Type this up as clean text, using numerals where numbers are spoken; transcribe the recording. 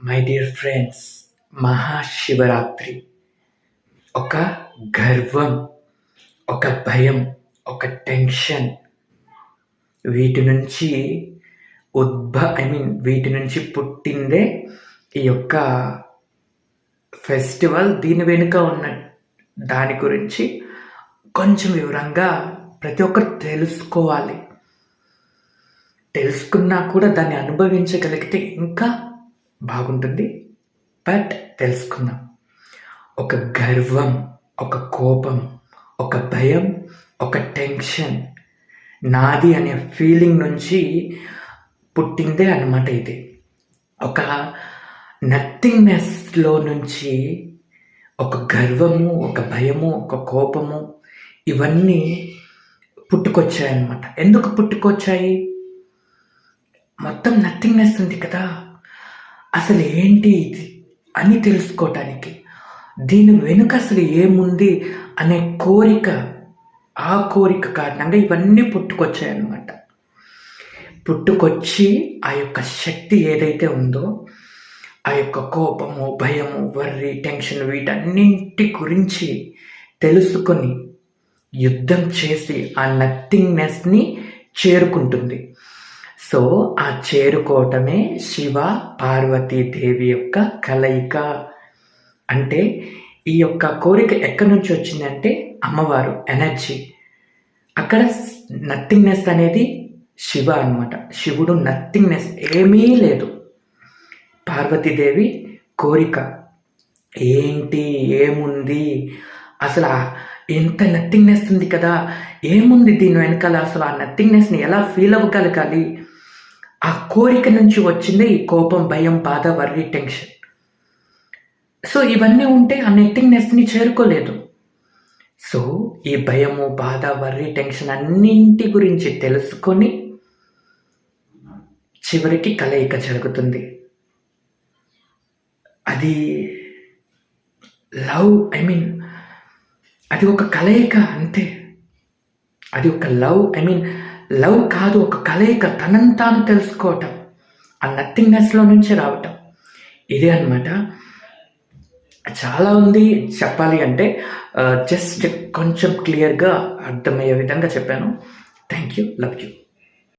My dear friends, Mahashivratri ఒక గర్వం, ఒక భయం, ఒక టెన్షన్, వీటి నుంచి వీటి నుంచి పుట్టిందే ఈ యొక్క ఫెస్టివల్. దీని వెనుక ఉన్న దాని గురించి కొంచెం వివరంగా ప్రతి ఒక్కరు తెలుసుకోవాలి. తెలుసుకున్నా కూడా దాన్ని అనుభవించగలిగితే ఇంకా బాగుంటుంది. బట్ తెలుసుకుందాం. ఒక గర్వం, ఒక కోపం, ఒక భయం, ఒక టెన్షన్, నాది అనే ఫీలింగ్ నుంచి పుట్టిందే అన్నమాట ఇది. ఒక నథింగ్నెస్లో నుంచి ఒక గర్వము, ఒక భయము, ఒక కోపము, ఇవన్నీ పుట్టుకొచ్చాయన్నమాట. ఎందుకు పుట్టుకొచ్చాయి? మొత్తం నథింగ్నెస్ ఉంది కదా, అసలు ఏంటి ఇది అని తెలుసుకోవటానికి, దీని వెనుక అసలు ఏముంది అనే కోరిక, ఆ కోరిక కారణంగా ఇవన్నీ పుట్టుకొచ్చాయన్నమాట. పుట్టుకొచ్చి ఆ యొక్క శక్తి ఏదైతే ఉందో, ఆ యొక్క కోపము, భయము, వర్రి, టెన్షన్, వీటన్నింటి గురించి తెలుసుకొని యుద్ధం చేసి ఆ నథింగ్నెస్ని చేరుకుంటుంది. సో ఆ చేరుకోవటమే శివ పార్వతీదేవి యొక్క కలయిక. అంటే ఈ యొక్క కోరిక ఎక్కడి నుంచి వచ్చిందంటే అమ్మవారు ఎనర్జీ. అక్కడ నథింగ్నెస్ అనేది శివ అన్నమాట. శివుడు నథింగ్నెస్, ఏమీ లేదు. పార్వతీదేవి కోరిక ఏంటి, ఏముంది, అసలు ఎంత నథింగ్నెస్ ఉంది కదా, ఏముంది దీని వెనకాల, అసలు ఆ నథింగ్నెస్ని ఎలా ఫీల్ అవ్వగలగాలి, ఆ కోరిక నుంచి వచ్చిందే ఈ కోపం, భయం, బాధ, వర్రి, టెన్షన్. సో ఇవన్నీ ఉంటే ఆ నథింగ్నెస్ని చేరుకోలేదు. సో ఈ భయము, బాధ, వర్రి, టెన్షన్ అన్నింటి గురించి తెలుసుకొని చివరికి కలయిక జరుగుతుంది. అది లవ్, అది ఒక కలయిక అంతే. అది ఒక లవ్ కాదు, ఒక కలయిక, తనని తాను తెలుసుకోవటం, ఆ నథింగ్నెస్లో నుంచి రావటం. ఇదే అన్నమాట. చాలా ఉంది చెప్పాలి అంటే, జస్ట్ కొంచెం క్లియర్గా అర్థమయ్యే విధంగా చెప్పాను. Thank you, love you.